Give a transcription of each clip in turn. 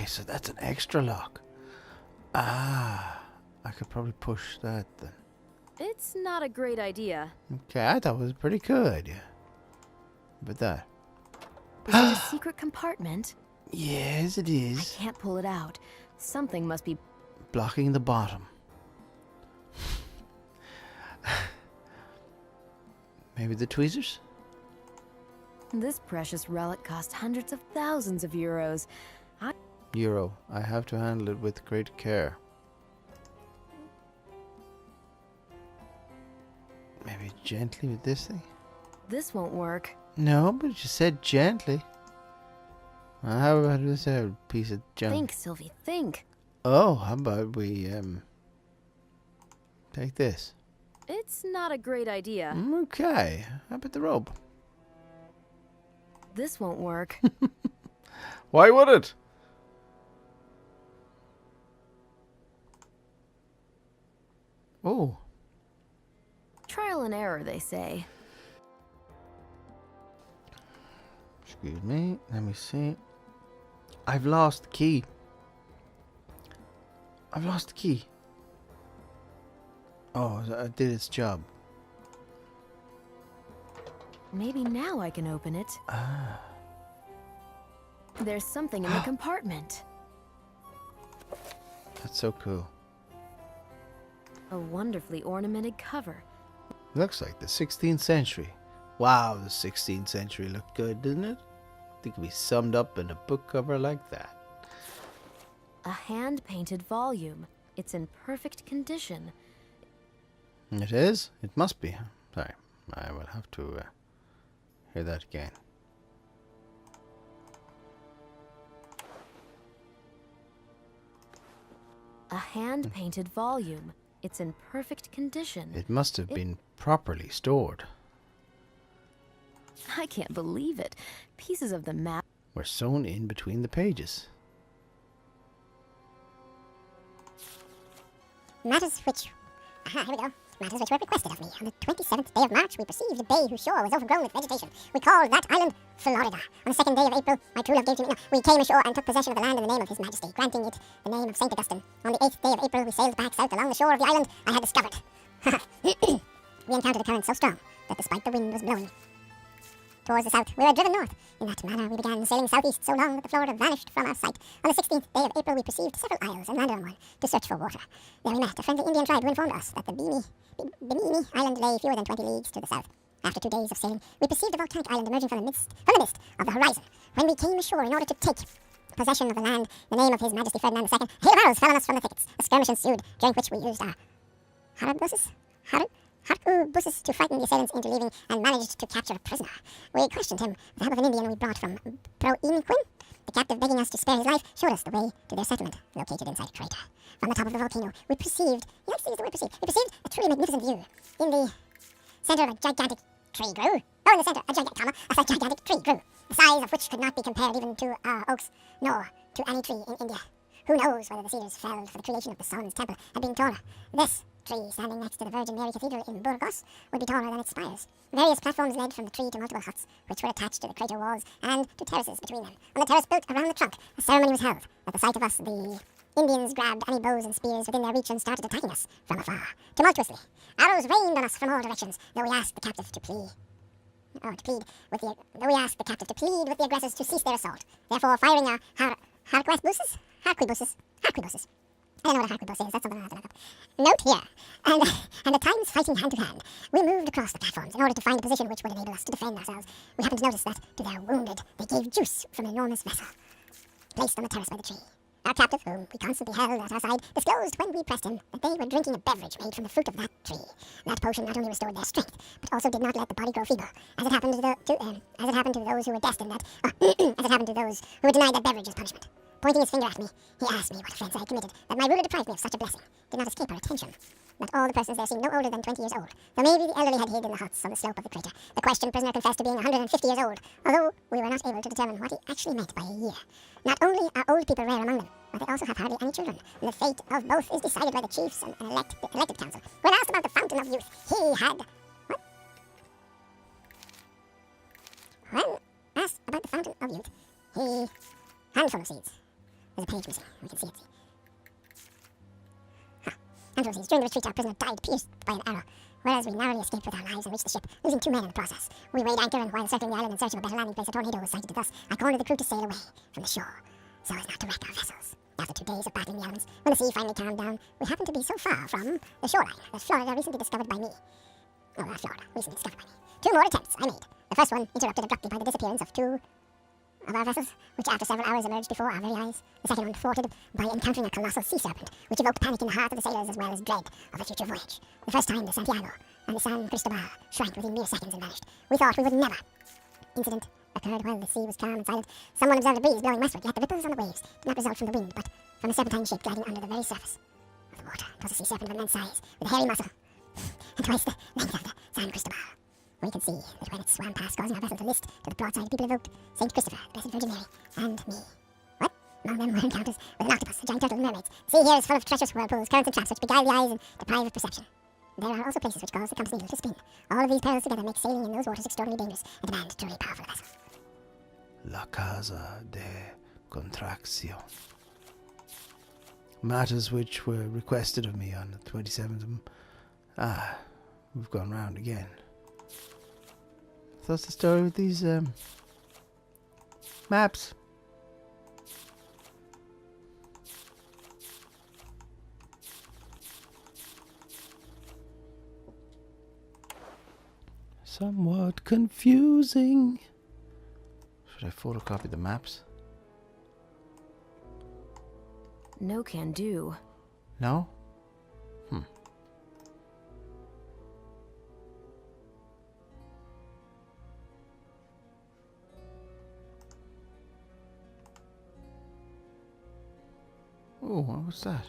so that's an extra lock. Ah, I could probably push that then. It's not a great idea. Okay, I thought it was a pretty good idea. But that. Is it a secret compartment? Yes, it is. I can't pull it out. Something must be Blocking the bottom. Maybe the tweezers? This precious relic cost hundreds of thousands of euros. Euro. I have to handle it with great care. Maybe gently with this thing? This won't work. No, but you said gently. Well, how about this piece of junk? Think, Sylvie, think. Oh, how about we take this? It's not a great idea. Okay. How about the rope? This won't work. Why would it? Oh. Trial and error, they say. Excuse me. Let me see. I've lost the key. I've lost the key. Oh, it did its job. Maybe now I can open it. Ah. There's something in the compartment. That's so cool. A wonderfully ornamented cover. Looks like the 16th century. Wow, the 16th century looked good, didn't it? It could be summed up in a book cover like that. A hand-painted volume. It's in perfect condition. It is? It must be. Sorry, I will have to hear that again. A hand-painted volume. It's in perfect condition. It must have been properly stored. I can't believe it. Pieces of the map Were sewn in between the pages. Matters which... Aha, here we go. Matters which were requested of me. On the 27th day of March, we perceived a bay whose shore was overgrown with vegetation. We called that island Florida. On the 2nd day of April, my true love gave to me... No, we came ashore and took possession of the land in the name of His Majesty, granting it the name of St. Augustine. On the 8th day of April, we sailed back south along the shore of the island I had discovered. We encountered a current so strong that despite the wind was blowing towards the south, we were driven north. In that manner, we began sailing southeast so long that the Florida vanished from our sight. On the 16th day of April, we perceived several isles and landed on one to search for water. There we met a friendly Indian tribe who informed us that the Bimini Island lay fewer than 20 leagues to the south. After 2 days of sailing, we perceived a volcanic island emerging from the midst of the horizon. When we came ashore in order to take possession of the land in the name of His Majesty Ferdinand II, hail of arrows fell on us from the thickets. A skirmish ensued, during which we used our harquebuses to frighten the assailants into leaving and managed to capture a prisoner. We questioned him with the help of an Indian we brought from Proiniquin. The captive, begging us to spare his life, showed us the way to their settlement, located inside a crater. From the top of the volcano, we perceived a truly magnificent view. In the center of a gigantic tree grew. Oh, in the center, a gigantic tree grew, the size of which could not be compared even to our oaks, nor to any tree in India. Who knows whether the cedars felled for the creation of the sun's temple had been taller? This tree, standing next to the Virgin Mary Cathedral in Burgos, would be taller than its spires. Various platforms led from the tree to multiple huts, which were attached to the crater walls and to terraces between them. On the terrace built around the trunk, a ceremony was held. At the sight of us, the Indians grabbed any bows and spears within their reach and started attacking us from afar, tumultuously. Arrows rained on us from all directions, though we asked the captive to plead with the aggressors to cease their assault. Therefore, firing our harquebuses. I don't know what a harquebus is. That's something I have to look up. Note here. And at times fighting hand to hand, we moved across the platforms in order to find a position which would enable us to defend ourselves. We happened to notice that, to their wounded, they gave juice from an enormous vessel placed on the terrace by the tree. Our captive, whom we constantly held at our side, disclosed when we pressed him that they were drinking a beverage made from the fruit of that tree. That potion not only restored their strength, but also did not let the body grow feeble, as it happened to those who were destined that, as it happened to those who were denied that beverage as punishment. Pointing his finger at me, he asked me what offense I had committed, that my ruler deprived me of such a blessing. Did not escape our attention. But all the persons there seemed no older than 20 years old, though maybe the elderly had hid in the huts on the slope of the crater. The questioned prisoner confessed to being 150 years old, although we were not able to determine what he actually meant by a year. Not only are old people rare among them, but they also have hardly any children, and the fate of both is decided by the chiefs and elected council. When asked about the fountain of youth, he had... What? When asked about the fountain of youth, he... Handful of seeds. There's a page missing. We can see it. Andrews, during the retreat, our prisoner died pierced by an arrow, whereas we narrowly escaped with our lives and reached the ship, losing 2 men in the process. We weighed anchor, and while circling the island in search of a better landing place, a tornado was sighted. Thus, I cornered the crew to sail away from the shore, so as not to wreck our vessels. After 2 days of battling the elements, when the sea finally calmed down, we happened to be so far from the shoreline that Florida recently discovered by me. Oh, not Florida, recently discovered by me. 2 more attempts I made. The first one interrupted abruptly by the disappearance of 2 of our vessels, which after several hours emerged before our very eyes. The second one thwarted by encountering a colossal sea serpent, which evoked panic in the heart of the sailors as well as dread of the future voyage. The first time the Santiago and the San Cristobal shrank within mere seconds and vanished. We thought we would never. Incident occurred while the sea was calm and silent. Someone observed a breeze blowing westward, yet the ripples on the waves did not result from the wind, but from a serpentine shape gliding under the very surface of the water. It was a sea serpent of immense size, with a hairy muzzle, and twice the length of the San Cristobal. We could see that when it swam past, causing our vessel to list to the broadside, people evoked Saint Christopher, the Blessed Virgin Mary, and me. What? Among them were encounters with an octopus, a giant turtle, and mermaids. The sea here is full of treacherous whirlpools, currents, and traps which beguile the eyes and deprive of perception. There are also places which cause the compass needle to spin. All of these perils together make sailing in those waters extraordinarily dangerous and demand a truly powerful vessel. La Casa de Contracción. Matters which were requested of me on the 27th of... we've gone round again. So that's the story with these maps. Somewhat confusing. Should I photocopy the maps? No can do. No? Oh, what was that?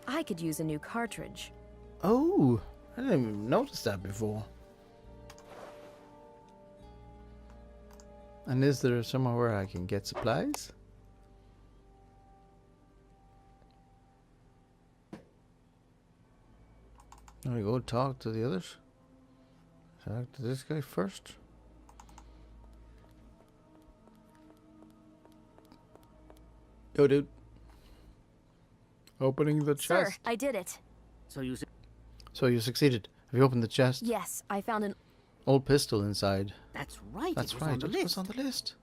I could use a new cartridge. Oh, I didn't even notice that before. And is there somewhere where I can get supplies? Let me go talk to the others. Talk to this guy first. Yo, dude. Opening the chest. Sir, I did it. So you succeeded. Have you opened the chest? Yes, I found an... Old pistol inside. That's right. That's right. It was on the list.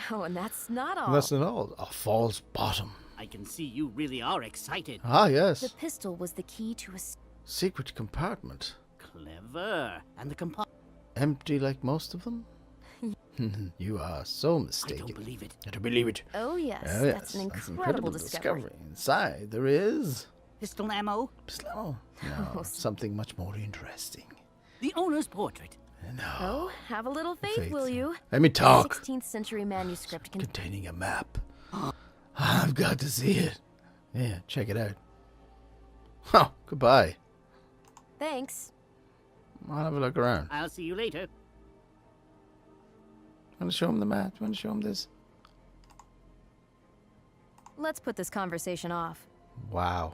Oh, and that's not all. That's not all. A false bottom. I can see you really are excited. Ah, yes. The pistol was the key to a... Secret compartment. Clever. And the compartment. Empty like most of them? You are so mistaken. I don't believe it. I don't believe it. Oh, yes. Oh, yes. That's an incredible discovery. Inside there is... Pistol ammo. Pistol ammo? No, something much more interesting. The owner's portrait. No. Oh, have a little faith, will you? Let me talk. 16th century manuscript Containing a map. I've got to see it. Yeah, check it out. Oh, goodbye. Thanks. I'll have a look around. I'll see you later. Want to show him the map? Want to show him this? Let's put this conversation off. Wow.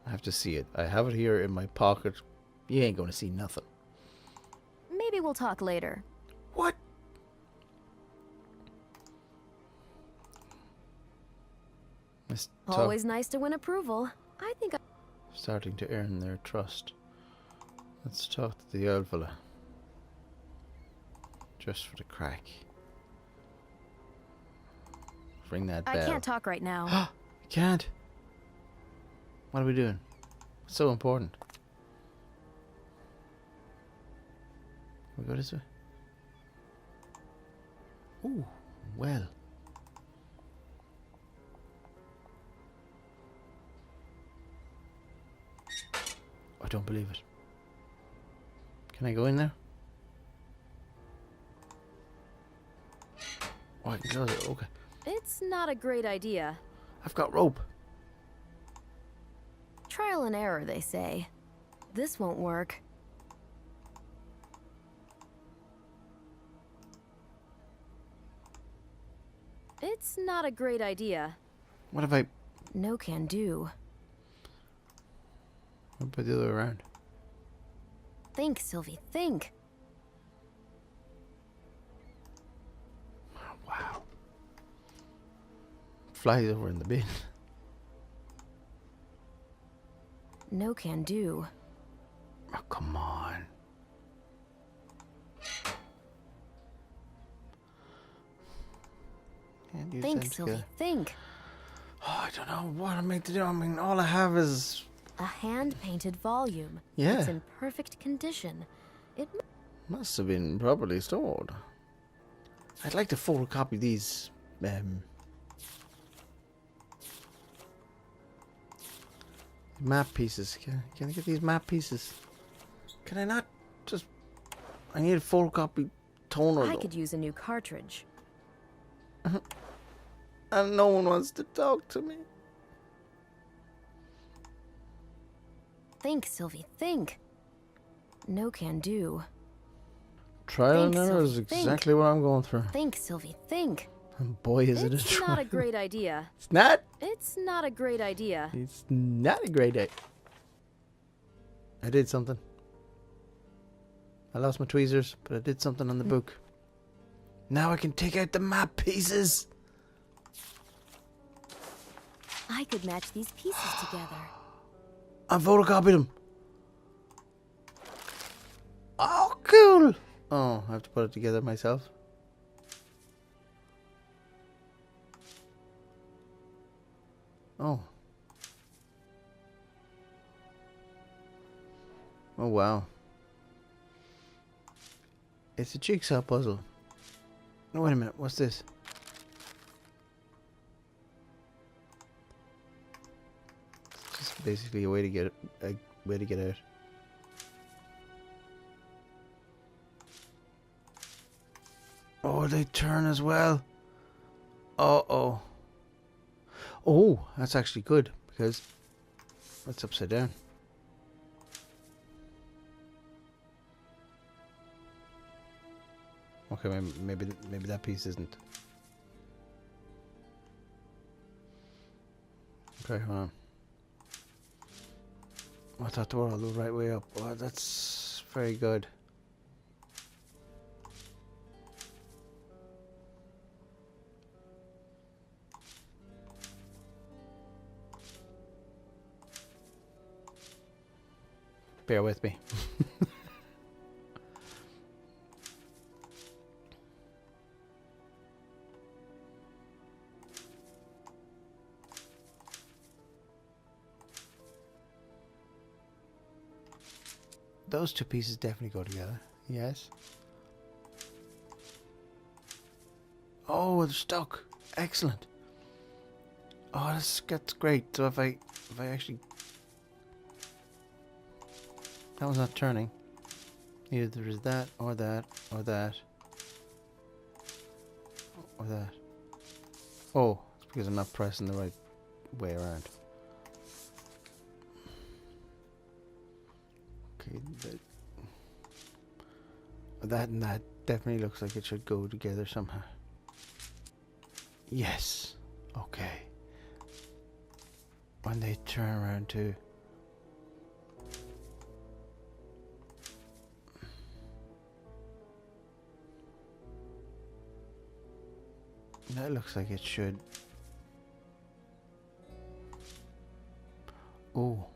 I have to see it. I have it here in my pocket. You ain't going to see nothing. Maybe we'll talk later. What? Always nice to win approval. I think Starting to earn their trust. Let's talk to the old fella. Just for the crack. Ring that bell. I can't talk right now. You can't? What are we doing? What's so important? Can we go this way? Ooh, well. I don't believe it. Can I go in there? Oh, I can close it. Okay. It's not a great idea. I've got rope. Trial and error, they say. This won't work. It's not a great idea. What if I... No can do. What about the other way around? Think, Sylvie, think. flies over in the bin. No can do. Oh, come on. Can't use them Think, Sylvie, together. think. Oh, I don't know what I'm meant to do. I mean, all I have is... A hand-painted volume. Yeah. It's in perfect condition. It Must have been properly stored. I'd like to photocopy these map pieces. Can I get these map pieces? Can I not just... I need a photocopy toner I though. could use a new cartridge. And no one wants to talk to me. Think, Sylvie, think. No can do. Trial and Think, error is Sylvie, think. exactly what I'm going through. Think, Sylvie, think. And boy, is it a It's trial. not a great idea. It's not. It's not a great idea. It's not a great day. I did something. I lost my tweezers, but I did something on the book. Now I can take out the map pieces. I could match these pieces together. I photocopied them. Oh, cool. Oh, I have to put it together myself. Oh. Oh, wow. It's a jigsaw puzzle. No, wait a minute. What's this? It's just basically a way to get out. Oh, they turn as well. Uh-oh. Oh, that's actually good because that's upside down. Okay, maybe that piece isn't. Okay, hold on. I thought they were all the right way up. Oh, that's very good. Bear with me. Those two pieces definitely go together. Yes. Oh, they're stuck. Excellent. Oh, that's great. So if I actually... That was not turning. Either there is that, or that, or that. Or that. Oh, it's because I'm not pressing the right way around. Okay, that and that definitely looks like it should go together somehow. Yes. Okay. When they turn around too. That looks like it should. Oh.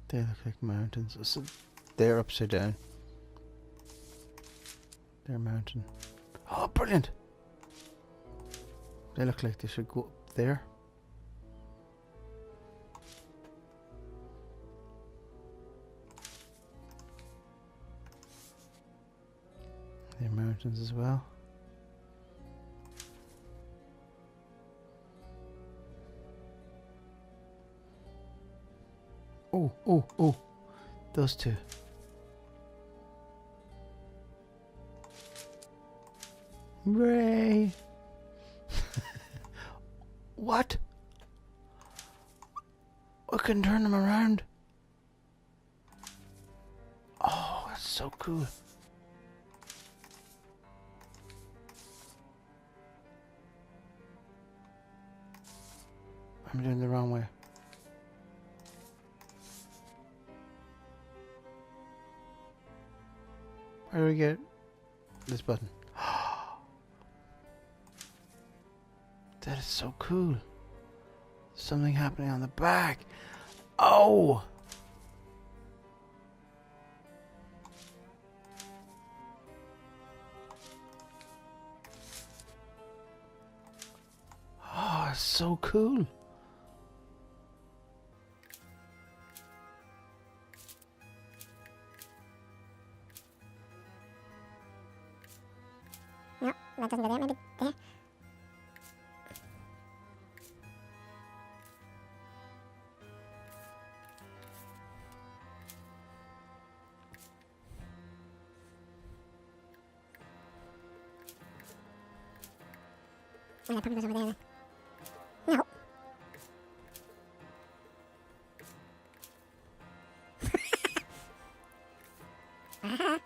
They look like mountains. So they're upside down. They're a mountain. Oh, brilliant! They look like they should go up there. They're mountains as well. Oh, those two. Hooray! What? I can turn them around. Oh, that's so so cool. I'm doing the wrong way. Where do we get this button? That is so cool. Something happening on the back. Oh! Oh, it's so cool. No, that doesn't go there. Maybe there. Oh, that probably goes over there then. No. Uh-huh.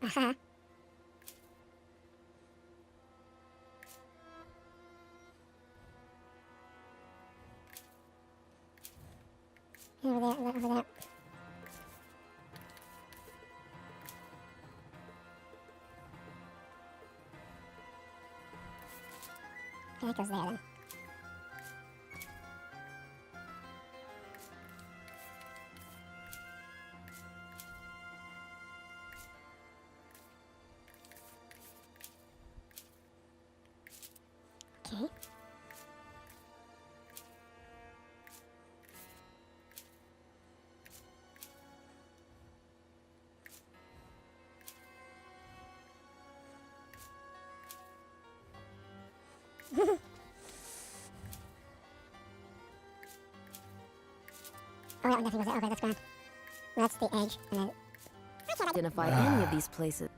Uh-huh. Over there, over there. That goes there then. Okay. Oh, that one definitely goes there. Okay, that's grand. That's the edge, and then... Identify any of these places.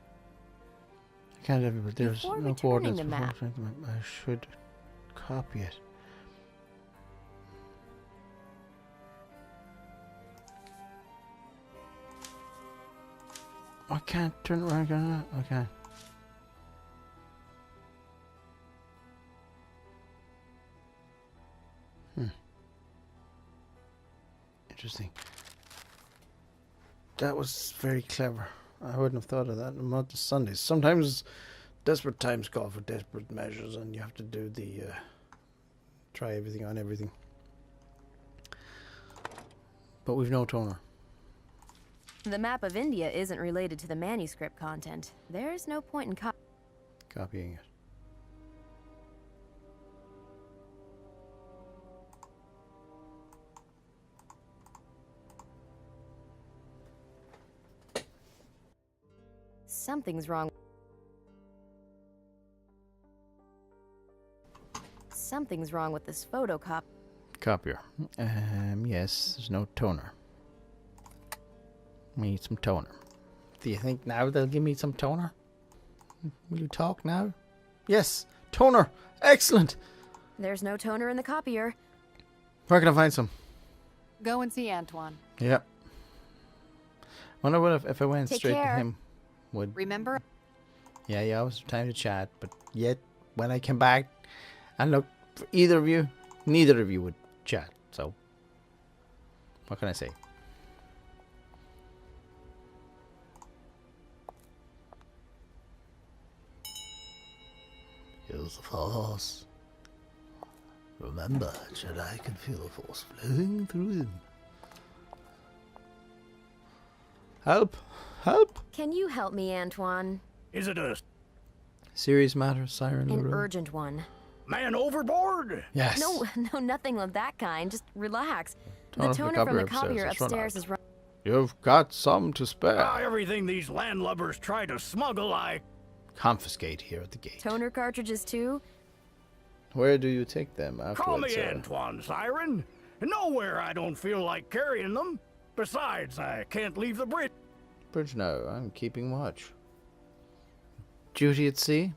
I can't ever, but there's Before no returning coordinates the before map. returning the map. I should copy it. I can't turn it around. Okay. Interesting. That was very clever. I wouldn't have thought of that on Monday Sundays. Sometimes desperate times call for desperate measures, and you have to do the try everything on everything. But we've no toner. The map of India isn't related to the manuscript content. There's no point in Copying it. Something's wrong. Something's wrong with this photocop. Copier. Yes, there's no toner. We need some toner. Do you think now they'll give me some toner? Will you talk now? Yes, toner. Excellent. There's no toner in the copier. Where can I find some? Go and see Antoine. Yep. Wonder what if I went Take straight care. to him would. Remember? Yeah, it was time to chat, but yet when I came back and looked for either of you, neither of you would chat. So what can I say? Use the force. Remember, Jedi can feel the force flowing through them. Help! Help! Can you help me, Antoine? Is it a Serious matter, Siren An LaRue? urgent one. man overboard? Yes. No, nothing of that kind. Just relax. Toner The from the toner from the copier copier upstairs has run upstairs is run. You've got some to spare. Everything these landlubbers try to smuggle, I... Confiscate here at the gate. Toner cartridges too? Where do you take them afterwards? Call me Antoine, Siren. Nowhere I don't feel like carrying them. Besides, I can't leave the bridge. bridge now. I'm keeping watch. Duty at sea.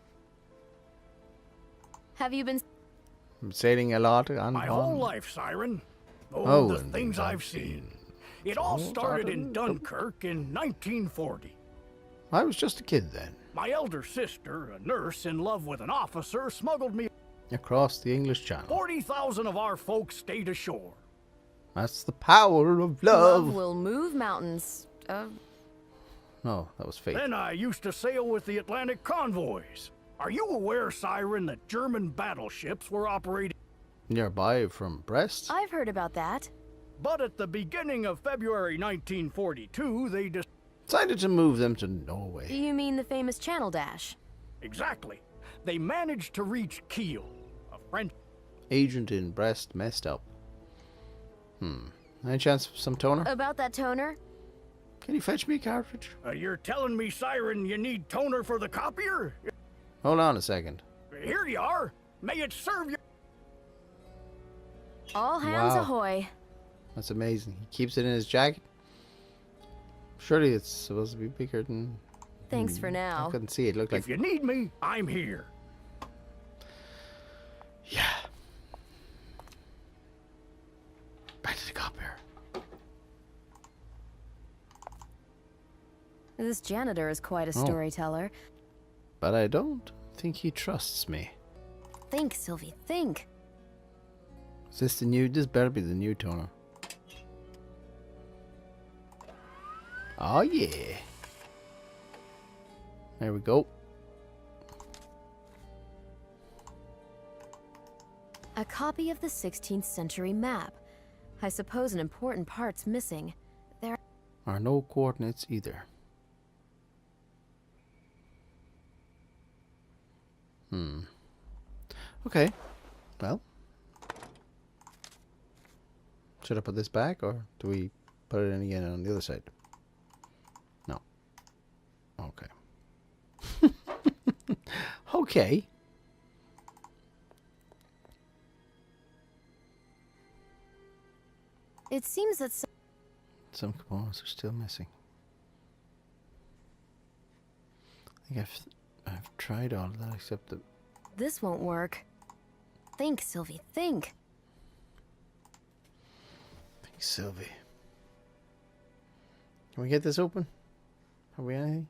Have you been... I'm sailing a lot. My whole life, Siren. Oh, The and things I've I've seen. It all started in Dunkirk in 1940. I was just a kid then. My elder sister, a nurse in love with an officer, smuggled me. Across the English Channel. 40,000 of our folks stayed ashore. That's the power of Love love. will move mountains. No, that was fate. Then I used to sail with the Atlantic convoys. Are you aware, Siren, that German battleships were operating? Nearby from Brest. I've heard about that. But at the beginning of February 1942, they Decided to move them to Norway. You mean the famous Channel Dash? Exactly. They managed to reach Kiel, a French... Agent in Brest messed up. Any chance of some toner? About that toner? Can you fetch me a cartridge? You're telling me, Siren, you need toner for the copier? Hold on a second. Here you are. May it serve you. All hands Wow. ahoy. That's amazing. He keeps it in his jacket. Surely it's supposed to be bigger than... Thanks for I now. couldn't see it. It looked like... If you need me, I'm here. Yeah. Back to the copier. This janitor is quite a storyteller. But I don't think he trusts me. Think, Sylvie, think. Is this the new... This better be the new toner. Oh yeah. There we go. A copy of the 16th century map. I suppose an important part's missing. There Are no coordinates either. Okay. Well. Should I put this back or do we put it in again on the other side? No. Okay. Okay. It seems that Some components are still missing. I think I've tried all of that except the... this won't work. Think, Sylvie, think. Thank Sylvie. Can we get this open? Have we anything?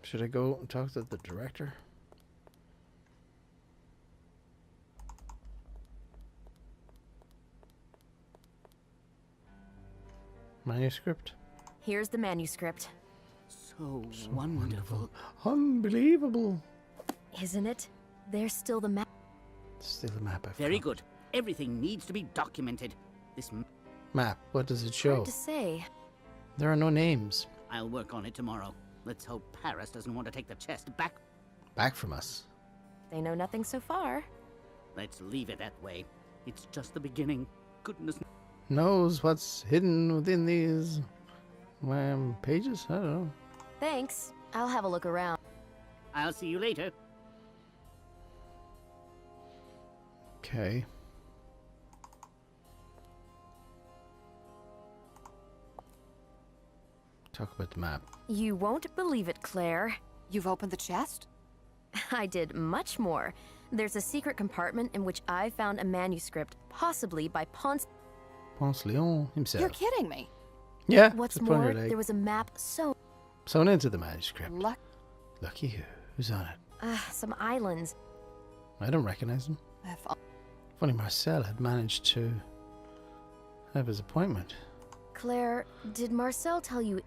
Should I go and talk to the director? Manuscript? Here's the manuscript. So wonderful. Unbelievable. Isn't it? There's still the map. Still the map I've Very got. good. Everything needs to be documented. This Map. What does it show? Hard to say. There are no names. I'll work on it tomorrow. Let's hope Paris doesn't want to take the chest back. Back from us. They know nothing so far. Let's leave it that way. It's just the beginning. Goodness. Knows what's hidden within these pages? I don't know. Thanks. I'll have a look around. I'll see you later. Okay. Talk about the map. You won't believe it, Claire. You've opened the chest? I did much more. There's a secret compartment in which I found a manuscript, possibly by Ponce. Ponce Leon himself. You're kidding me. Yeah. What's just put it on more, your leg. there was a map Sewn into the manuscript. Luck. Lucky you. Who's on it? some islands. I don't recognize him. If If only Marcel had managed to have his appointment. Claire, did Marcel tell you?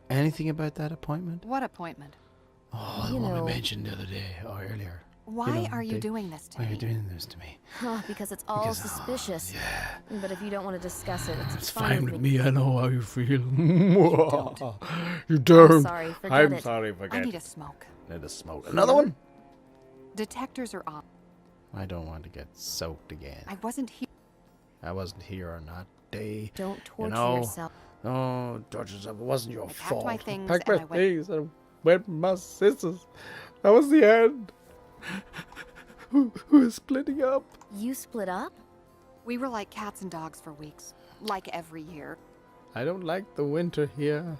Anything about that appointment? What appointment? Oh, the You one know- we mentioned the other day or earlier. Why know, are you they- doing this to Why are you me? doing this to me? Because it's all Because, suspicious. Yeah. But if you don't want to discuss it, it's It's fine fine with with me. me. I know how you feel. You I'm don't. sorry, forget I'm it. sorry, I forget. need a smoke. Need a smoke. Another one? Detectors are on. I don't want to get soaked again. I wasn't here. I wasn't here on that day. Don't torture know, yourself. Oh, torture yourself. It wasn't your I packed fault. my things packed and my I went- things and went with my sisters. That was the end. Who is splitting up? You split up? We were like cats and dogs for weeks. Like every year. I don't like the winter here.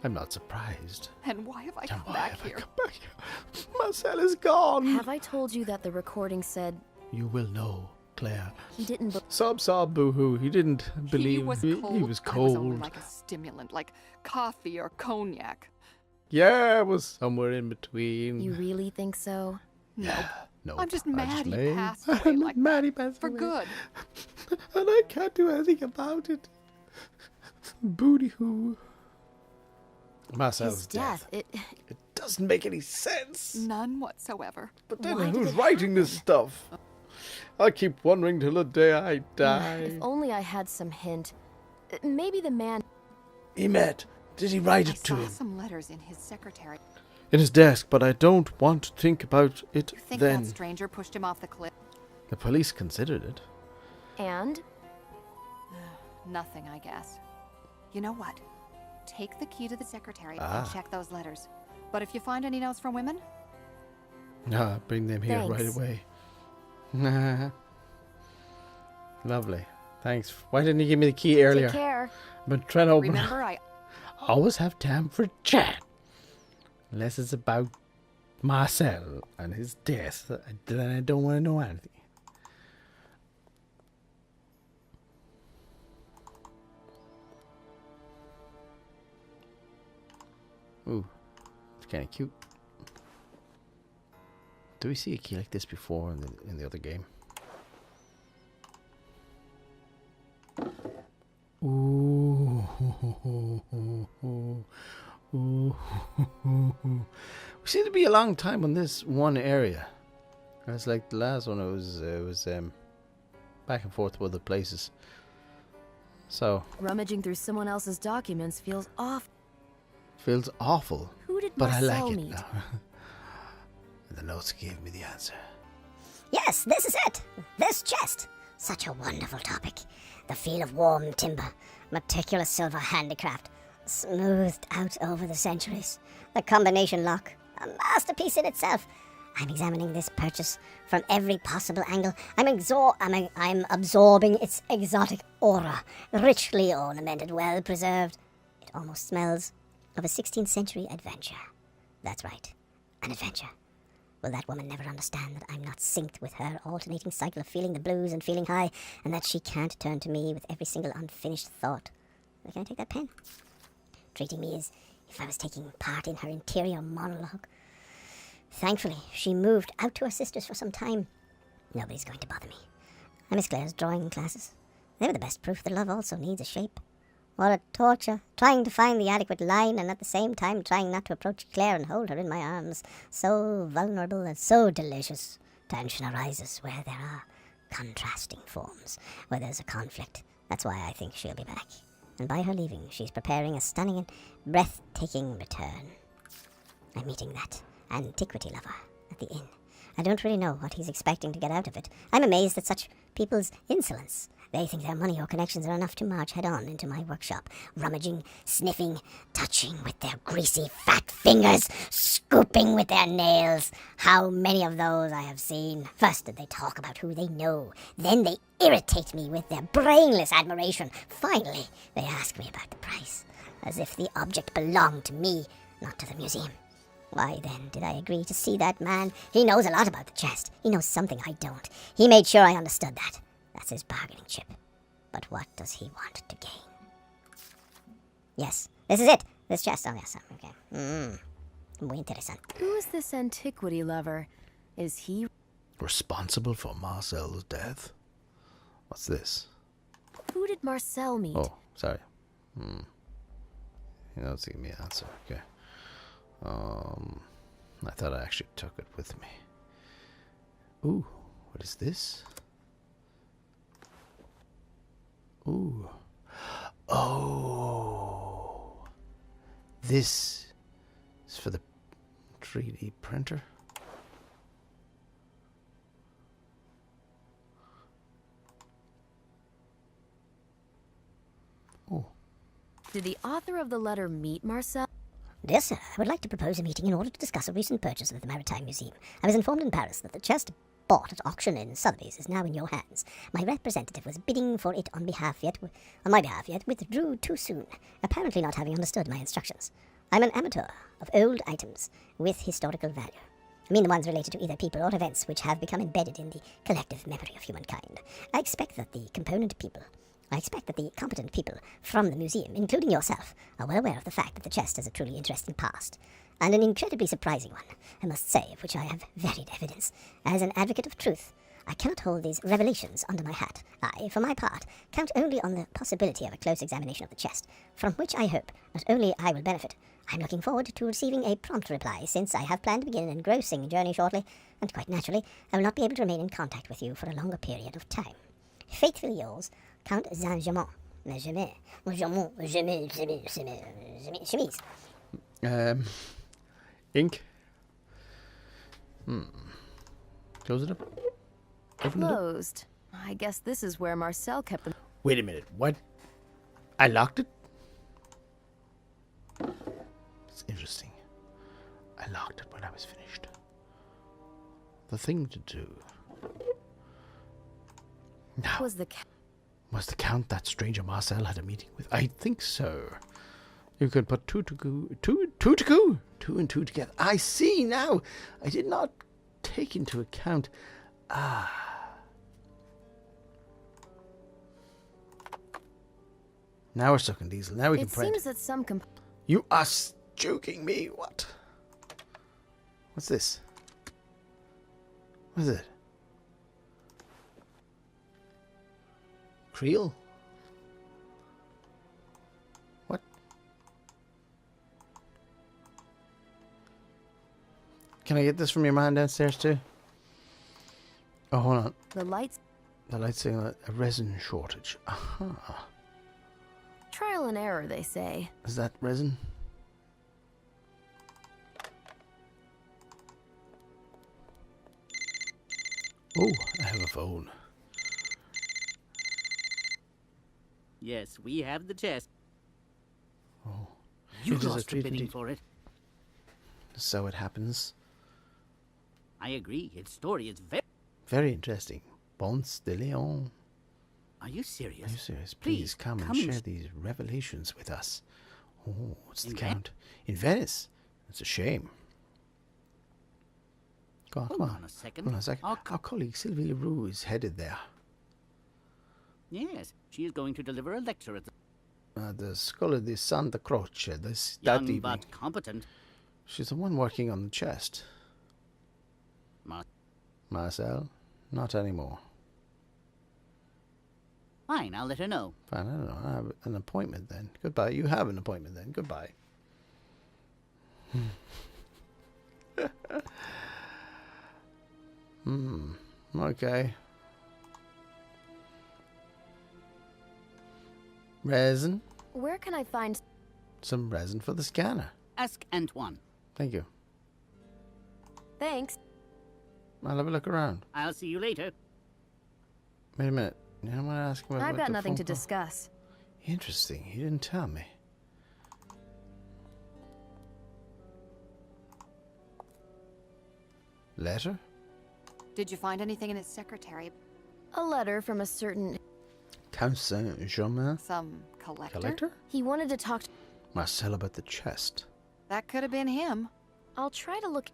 I'm not surprised. And why have I Then come why back have I here? come back here? Marcel is gone. Have I told you that the recording said You will know, Claire. he didn't Sob, boo-hoo. He didn't believe. He was He cold. was but it was cold. only like a stimulant, like coffee or cognac. Yeah, it was somewhere in between. You really think so? No, No, I'm just I mad he lay- passed away like mad that. he passed For away. good. And I can't do anything about it. Booty-hoo. Marcel's His death. It doesn't make any sense. None whatsoever. But then Why did who's it writing this stuff? I keep wondering till the day I die. If only I had some hint. Maybe the man. Emet, did he write I it to saw him? some letters in his secretary. In his desk, but I don't want to think about it You think then. that stranger pushed him off the cliff? The police considered it. And? Nothing, I guess. You know what? Take the key to the secretary Ah. and check those letters. But if you find any notes from women, Ah, bring them here right Thanks. away. Lovely. Thanks. Why didn't you give me the key earlier? Take care. I've been trying to open remember I always have time for chat. Unless it's about Marcel and his death, then I don't want to know anything. Ooh, it's kind of cute. Do we see a key like this before in the other game? Ooh. Ooh. We seem to be a long time on this one area. It's like the last one. It was back and forth with other places. So Rummaging through someone else's documents feels off. feels awful, Who did but I Marcel like it meet? now. And the notes gave me the answer. Yes, this is it. This chest. Such a wonderful topic. The feel of warm timber, meticulous silver handicraft, smoothed out over the centuries. The combination lock, a masterpiece in itself. I'm examining this purchase from every possible angle. I'm absorbing its exotic aura, richly ornamented, well preserved. It almost smells of a 16th century adventure. That's right, an adventure. Will that woman never understand that I'm not synced with her alternating cycle of feeling the blues and feeling high, and that she can't turn to me with every single unfinished thought? Can I take that pen? Treating me as if I was taking part in her interior monologue. Thankfully, she moved out to her sisters for some time. Nobody's going to bother me. I miss Claire's drawing classes. They were the best proof that love also needs a shape. What a torture, trying to find the adequate line and at the same time trying not to approach Claire and hold her in my arms. So vulnerable and so delicious. Tension arises where there are contrasting forms, where there's a conflict. That's why I think she'll be back. And by her leaving, she's preparing a stunning and breathtaking return. I'm meeting that antiquity lover at the inn. I don't really know what he's expecting to get out of it. I'm amazed at such people's insolence. They think their money or connections are enough to march head-on into my workshop, rummaging, sniffing, touching with their greasy fat fingers, scooping with their nails. How many of those I have seen. First did they talk about who they know, then they irritate me with their brainless admiration. Finally, they ask me about the price, as if the object belonged to me, not to the museum. Why then did I agree to see that man? He knows a lot about the chest. He knows something I don't. He made sure I understood that. That's his bargaining chip. But what does he want to gain? Yes, this is it. This chest. Oh, yes. Okay. Muy interesante. Who is this antiquity lover? Is he? Responsible for Marcel's death? What's this? Who did Marcel meet? Oh, sorry. You know, it's giving me an answer. Okay. I thought I actually took it with me. Ooh, what is this? Ooh. Oh. This is for the 3D printer. Oh. Did the author of the letter meet Marcel? Dear sir, I would like to propose a meeting in order to discuss a recent purchase of the Maritime Museum. I was informed in Paris that the chest bought at auction in Sotheby's is now in your hands. My representative was bidding for it on my behalf, yet withdrew too soon, apparently not having understood my instructions. I'm an amateur of old items with historical value. I mean the ones related to either people or events which have become embedded in the collective memory of humankind. I expect that the competent people from the museum, including yourself, are well aware of the fact that the chest has a truly interesting past, and an incredibly surprising one, I must say, of which I have varied evidence. As an advocate of truth, I cannot hold these revelations under my hat. I, for my part, count only on the possibility of a close examination of the chest, from which I hope not only I will benefit. I'm looking forward to receiving a prompt reply, since I have planned to begin an engrossing journey shortly, and quite naturally, I will not be able to remain in contact with you for a longer period of time. Faithfully yours, Count Saint-Germain. Chemise. Ink. Close it up. Open it up. Closed. I guess this is where Marcel kept them. Wait a minute. What? I locked it? It's interesting. I locked it when I was finished. The thing to do. Now, Was the the Count that stranger Marcel had a meeting with? I think so. You could put two and two together. I see now. I did not take into account. Now we're stuck in diesel. Now we can It print. seems that some You are joking me. What? What's this? What is it? Creel? What? Can I get this from your man downstairs too? Oh, hold on. the lights. The light's saying a resin shortage. Aha. Trial and error, they say. Is that resin? Oh, I have a phone. Yes, we have the chest. Oh. You It is a lost the treat bidding indeed. for it. So it happens. I agree. Its story is very... Very interesting. Ponce de Leon. Are you serious? Are you serious? Please come and come and share these revelations with us. Oh, it's the In Count. In Venice. It's a shame. Go on, Hold come on. on a second. Hold on a second. Our Our colleague Sylvie Leroux is headed there. Yes, she is going to deliver a lecture at The Scuola di Santa Croce that young evening. but competent. She's the one working on the chest. Marcel? Not anymore. Fine, I'll let her know. Fine, I don't know. I have an appointment then. Goodbye. You have an appointment then. Goodbye. Okay. Resin. Where can I find? Some resin for the scanner. Ask Antoine. Thank you. Thanks. I'll have a look around. I'll see you later. Wait a minute. You know what I ask about? I've got the nothing phone to call? discuss. Interesting. He didn't tell me. Letter? Did you find anything in his secretary? A letter from a certain. Count Saint-Germain? Some collector? Collector? He wanted to talk. Marcel about the chest. That could have been him. I'll try to look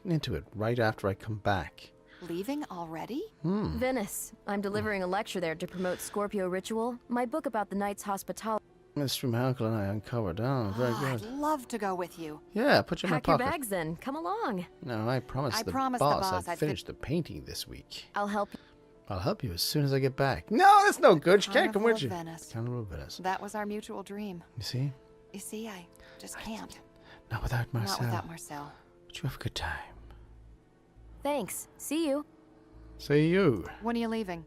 Into it right after I come back. Leaving already? Venice. I'm delivering a lecture there to promote Scorpio Ritual, my book about the knight's hospitality. Mystery my uncle and I uncovered. Oh, very I'd good. love to go with you. Yeah, put you in my Pack your pocket. bags then. Come along. No, I promised, I the, promised the boss boss I'd I'd finish the painting this week. I'll help you. I'll help you as soon as I get back. No, that's no good. She can't come Carnival with of you. Venice. Carnival of Venice. That was our mutual dream. You see? You see, I just can't. Not without Marcel. Not without Marcel. But you have a good time. Thanks. See you. See you. When are you leaving?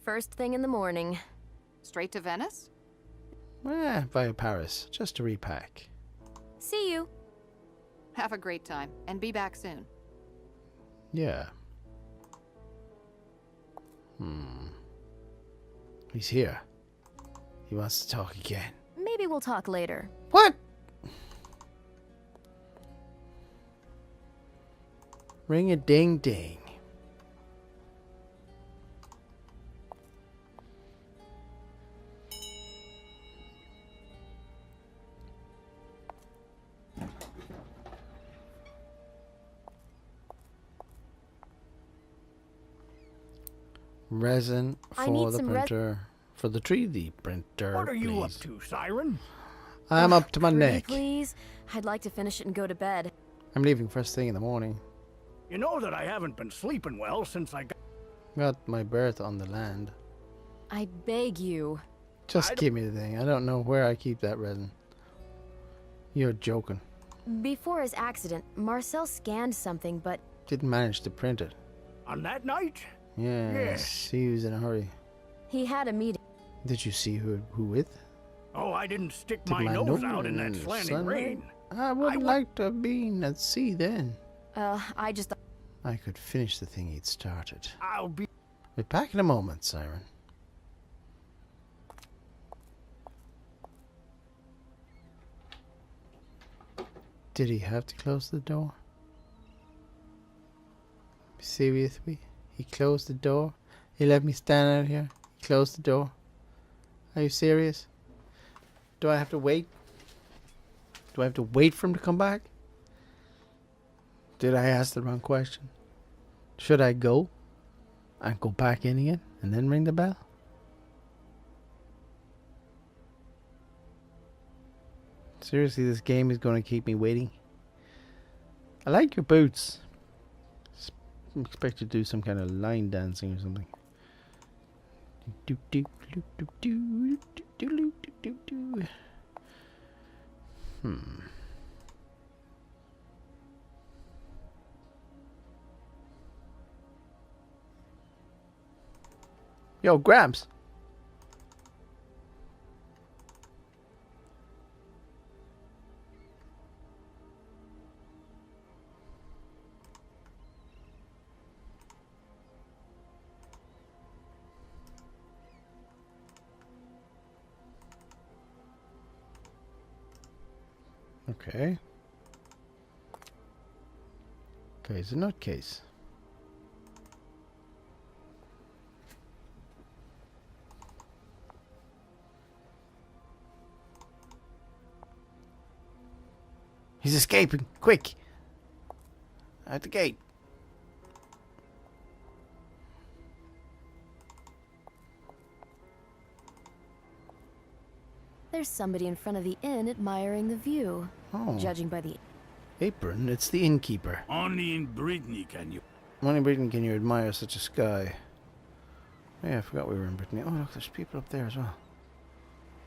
First thing in the morning. Straight to Venice? Via Paris, just to repack. See you. Have a great time, and be back soon. Yeah. He's here. He wants to talk again. Maybe we'll talk later. What? Ring a ding ding. Resin I for need the some printer. For the 3D printer, What are you up please. to, Siren? I'm up to my Pretty neck. please. I'd like to finish it and go to bed. I'm leaving first thing in the morning. You know that I haven't been sleeping well since I Got my berth on the land. I beg you. Just give me the thing. I don't know where I keep that resin. You're joking. Before his accident, Marcel scanned something, but Didn't manage to print it. on that night. Yes, he was in a hurry. he had a meeting. Did you see who with? Oh, I didn't stick Stick my nose nose out in that the slanting sunlight? rain. I would wa- like to have been at sea then. I just I could finish the thing he'd started. I'll be. Be back in a moment, Siren. Did he have to close the door? Be serious with me? He closed the door? He let me stand out here? He closed the door? Are you serious? Do I have to wait? Do I have to wait for him to come back? Did I ask the wrong question? Should I go? And go back in again? And then ring the bell? Seriously, this game is going to keep me waiting. I like your boots. Expect you to do some kind of line dancing or something. Do, do, do, do, do, do, do, do, do. Yo, Gramps. Okay. Okay, it's a nutcase. He's escaping! Quick! Out the gate! There's somebody in front of the inn admiring the view. Oh, Judging by the apron, it's the innkeeper. Only in Brittany can you. Only in Britain can you admire such a sky. Oh, yeah, I forgot we were in Brittany. Oh, look, there's people up there as well.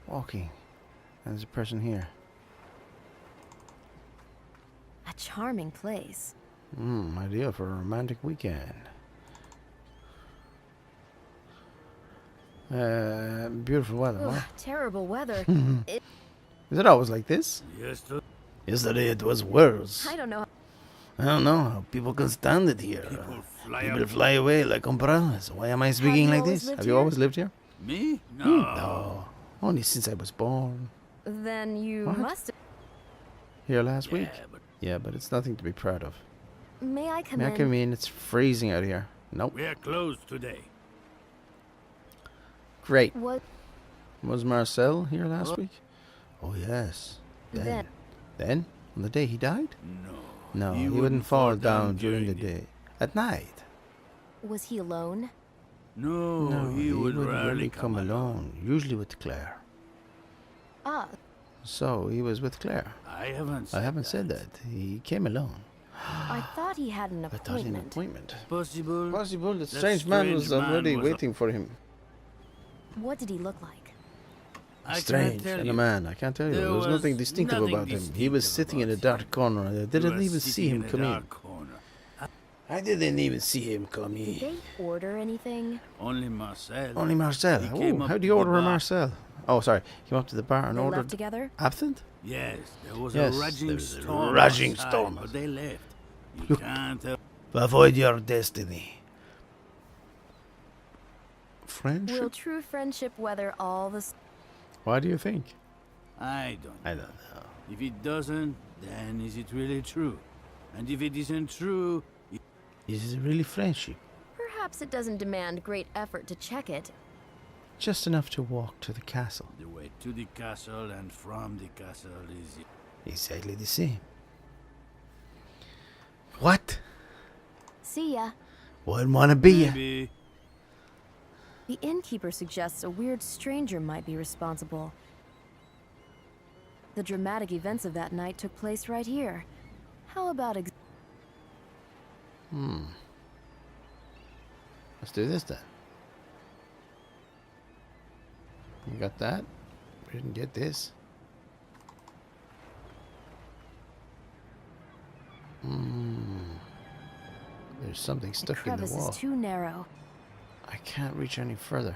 Walking. And there's a person here. a charming place. Ideal for a romantic weekend. Beautiful weather, Ugh, huh? terrible weather. Is it always like this? Yesterday, Yesterday it was worse. I don't know. I don't know how people can stand it here. people fly People up. fly away like umbrellas. Why am I speaking you like always this? lived Have you here? always lived here? Me? No. No. Only since I was born. Then you What? must. Here last week? Yeah, but Yeah, but it's nothing to be proud of. May I come May I in? come in? It's freezing out here. Nope. we are closed today. Great. What? Was Marcel here last week? Oh, yes. Then. Then? On the day he died? No. No, he wouldn't fall down during the day. At night? Was he alone? No, No, he would wouldn't rarely really come alone. Usually with Claire. Ah, So he was with Claire. I haven't said I haven't said that. He came alone. I thought he had an I thought he had an appointment. appointment. Possible. Possible. The That strange man was strange man already was a- waiting for him. What did he look like? I can't Strange. tell And you. a man. I can't tell you. There There was was nothing distinctive nothing about him. He distinctive was sitting in a about dark him. corner. I He didn't was even see sitting him in a come in. dark corner. I didn't even see him come Did in. they order anything? Only Marcel. Only Marcel. He came Oh, up how to do you the order a bar. Marcel? Oh, sorry. Came up to the bar and They ordered left together? absinthe? Yes, there was Yes, a raging there was a storm. raging outside, storm. But they left. You can't help. Avoid your destiny. Friendship? Will true friendship weather all the... Why do you think? I don't. I don't know. If it doesn't, then is it really true? And if it isn't true, Is it really friendship? Perhaps it doesn't demand great effort to check it. Just enough to walk to the castle. the way to the castle and from the castle is Exactly the same. What? See ya. Wouldn't want to be ya. maybe. The innkeeper suggests a weird stranger might be responsible. The dramatic events of that night took place right here. How about Let's do this then. You got that? We didn't get this. There's something stuck in the crevice wall. is too narrow. I can't reach any further.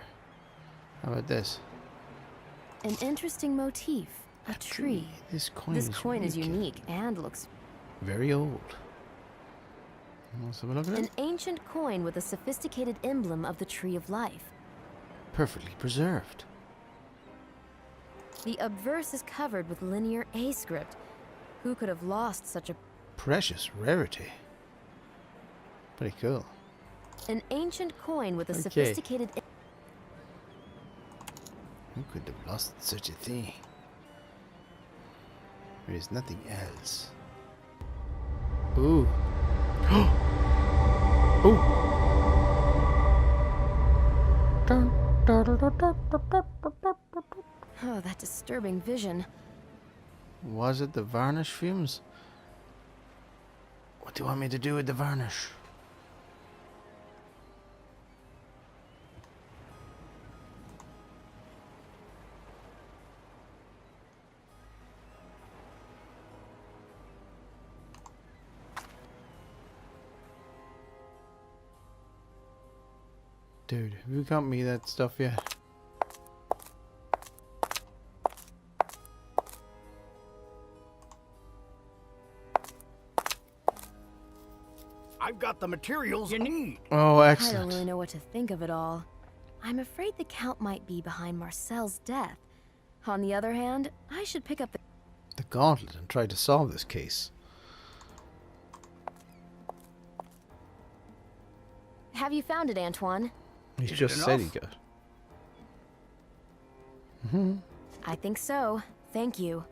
How about this? An interesting motif. A tree. This coin Is unique and looks very old. Let's have a look at an it. ancient coin with a sophisticated emblem of the Tree of Life. Perfectly preserved. The obverse is covered with linear A script. Who could have lost such a... Precious rarity. Pretty cool. An ancient coin with a Okay. sophisticated... Who could have lost such a thing? There is nothing else. Ooh. Ooh. Oh, that disturbing vision. Was it the varnish fumes? What do you want me to do with the varnish? Dude, have you got me that stuff yet? I've got the materials you need. Oh, I excellent. don't really know what to think of it all. I'm afraid the Count might be behind Marcel's death. On the other hand, I should pick up The gauntlet and try to solve this case. Have you found it, Antoine? He Is it just said he enough? got. I think so. Thank you.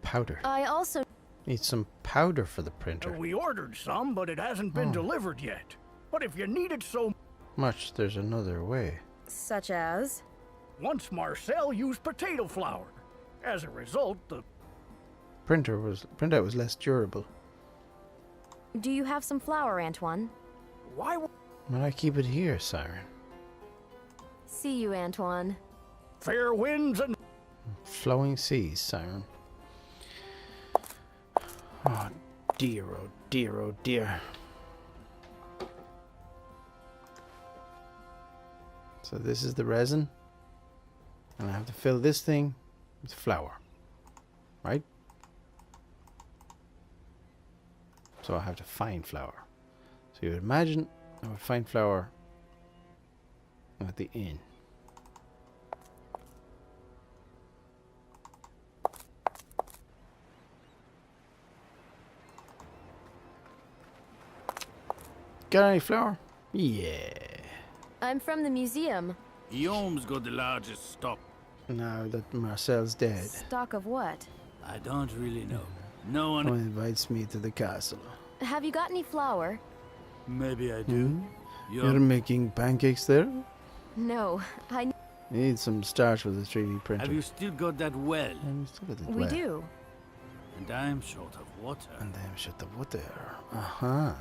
Powder. I also... Need some powder for the printer. We ordered some, but it hasn't been delivered yet. But if you need it so Much, there's another way. Such as... once Marcel used potato flour. As a result, the Printout was less durable. Do you have some flour, Antoine? why would But I keep it here, Siren. See you, Antoine. fair winds and Flowing seas, Siren. Oh dear, oh dear, oh dear. So this is the resin. And I have to fill this thing with flour. Right? So I have to find flour. So you would imagine I would find flour at the inn. Got any flour? Yeah. I'm from the museum. Guillaume's got the largest stock. Now that Marcel's dead, Stock of what? I don't really know. No one one. invites me to the castle. Have you got any flour? Maybe I do. You're making pancakes there? No, I... Need some starch for the 3D printer. Have you still got that well? And we still got the We well. do. And I'm short of water. And then shut the water. Uh-huh.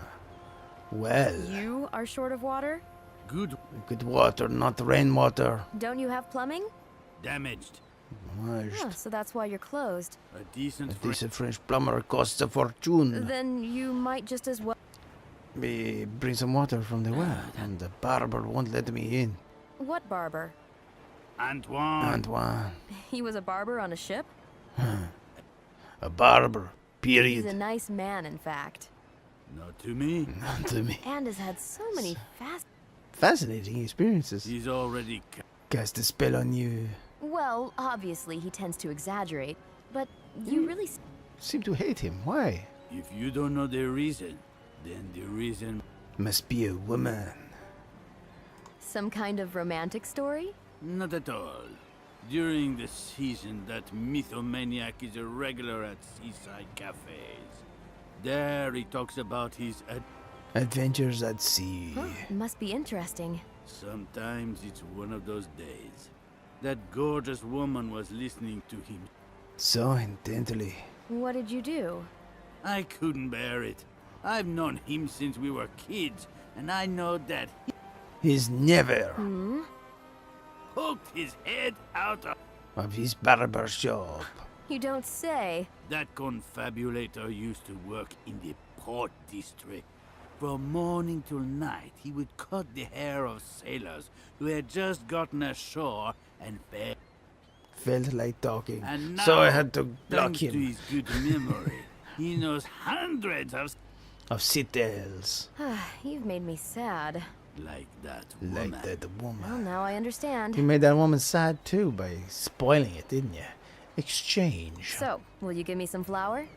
Well, You are short of water? Good. good water, not rainwater. Don't you have plumbing? Damaged. Oh, so that's why you're closed. A decent. A decent French plumber costs a fortune. Then you might just as well... We bring some water from the well, and the barber won't let me in. What barber? Antoine. Antoine. He was a barber on a ship? A barber, He's period. a nice man, in fact. Not to me. Not to me. And has had so many Fascinating experiences. He's already. Cast a spell on you. Well, obviously he tends to exaggerate, but you really... Seem to hate him. Why? If you don't know the reason, then the reason. Must be a woman. Some kind of romantic story? Not at all. During the season, that mythomaniac is a regular at seaside cafes. There he talks about his Adventures at sea. Huh, must be interesting. Sometimes it's one of those days. That gorgeous woman was listening to him. So intently. What did you do? I couldn't bear it. I've known him since we were kids, and I know that he He's never Hmm? poked his head out of... his barber shop. You don't say. That confabulator used to work in the port district. From morning till night, he would cut the hair of sailors who had just gotten ashore and Felt like talking, And now, so I had to block thanks to him. his good memory, he knows hundreds Of citadels. You've made me sad. like that woman. Like that Well, woman. now I understand. You made that woman sad too by spoiling it, didn't you? Exchange. So, will you give me some flour?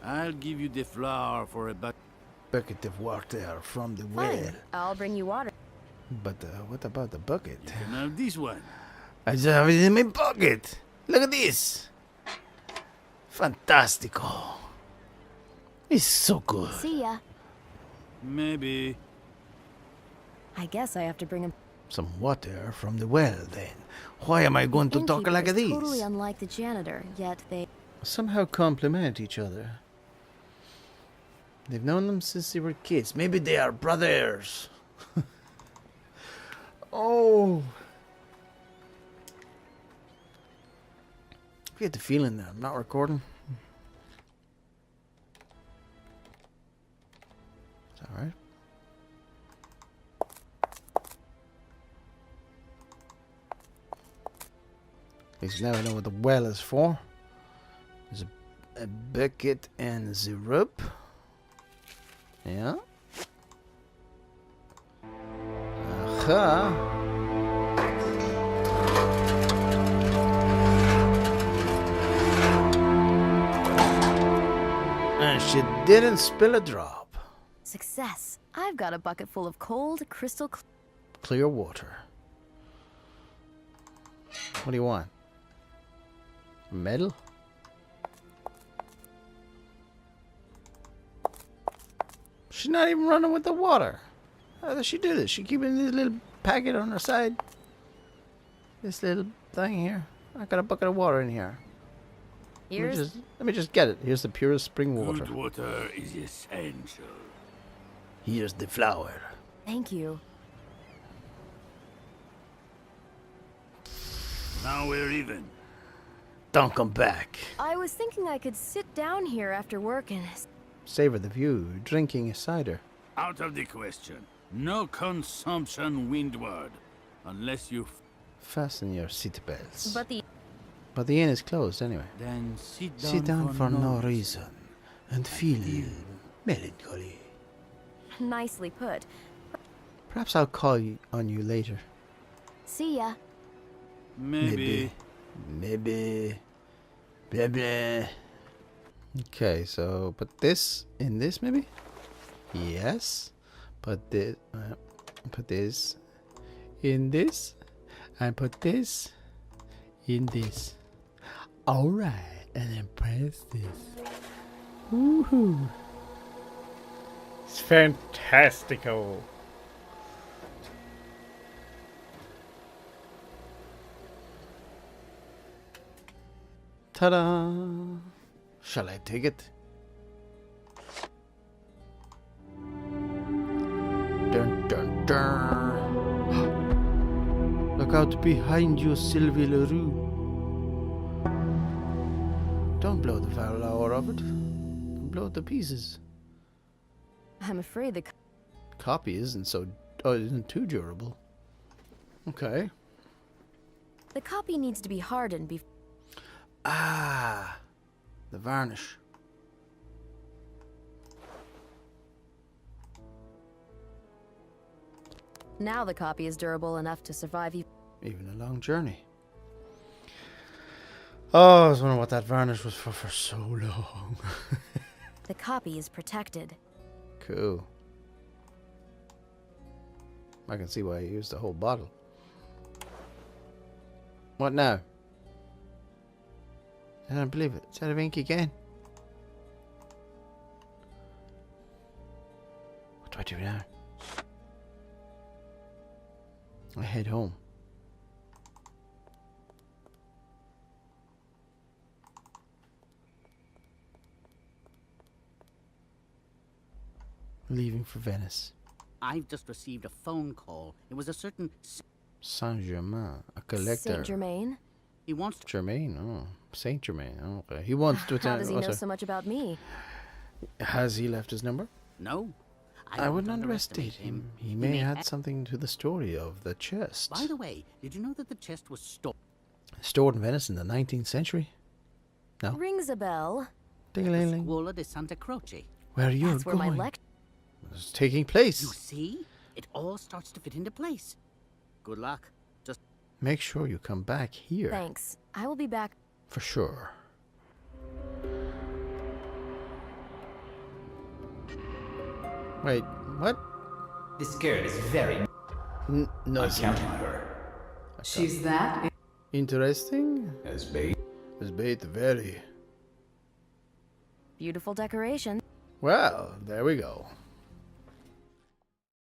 I'll give you the flour for a Bucket of water from the well. Fine. I'll bring you water. But what about the bucket? You know this one. I just have it in my pocket. Look at this. Fantastico. It's so good. See ya. Maybe. I guess I have to bring him. Some water from the well, then. Why am I going to talk Innkeeper like is this? Totally unlike the janitor, yet they. Somehow complement each other. They've known them since they were kids. Maybe they are brothers. Oh. I get the feeling that I'm not recording. Is that right? At least now I know what the well is for. There's a bucket and the rope. Yeah. Aha. And she didn't spill a drop. Success. I've got a bucket full of cold, crystal Clear water. What do you want? Metal? She's not even running with the water. How does she do this? She keeping this little packet on her side. This little thing here. I got a bucket of water in here. Here's Let me just get it. Here's the purest spring water. Good water is essential. Here's the flour. Thank you. Now we're even. Don't come back. I was thinking I could sit down here after work and Savor the view, drinking a cider. Out of the question. No consumption windward. Unless you... Fasten your seatbelts. but the inn is closed anyway. Then sit down, Sit down for no reason and feel melancholy. nicely put. Perhaps I'll call on you later. See ya. Maybe. Maybe. Blah blah. Okay, so put this in this maybe? Yes. Put this in this. And put this in this. Alright, and then press this. Woohoo! It's fantastical. Ta-da! Shall I take it? Dun dun dun! Look out behind you, Sylvie Leroux. Don't blow the flower of it. Blow it to pieces. I'm afraid the Copy isn't too durable. Okay. the copy needs to be hardened before. Ah, the varnish. Now the copy is durable enough to survive you. Even a long journey. Oh, I was wondering what that varnish was for so long. The copy is protected. Cool. I can see why you used the whole bottle. What now? I don't believe it. It's out of ink again. do now? I head home. Leaving for Venice. I've just received a phone call. It was a certain... Saint-Germain, a collector. Saint Germain? He wants to... Germain, oh. Saint Germain, okay. He wants to How attend. does he know so much about me? Has he left his number? No. I wouldn't underestimate him. He may add something to the story of the chest. By the way, did you know that the chest was Stored in Venice in the 19th century? No? Rings a bell. Ding-a-ling-ling. Scuola di Santa Croce? Where are you That's where going? my lecture... It's taking place. You see? It all starts to fit into place. Good luck. Just... Make sure you come back here. Thanks. I will be back. For sure. Wait, what? This girl is very... No, I'm counting on her. She's that interesting? As bait. As bait, very. Beautiful decoration. Well, there we go.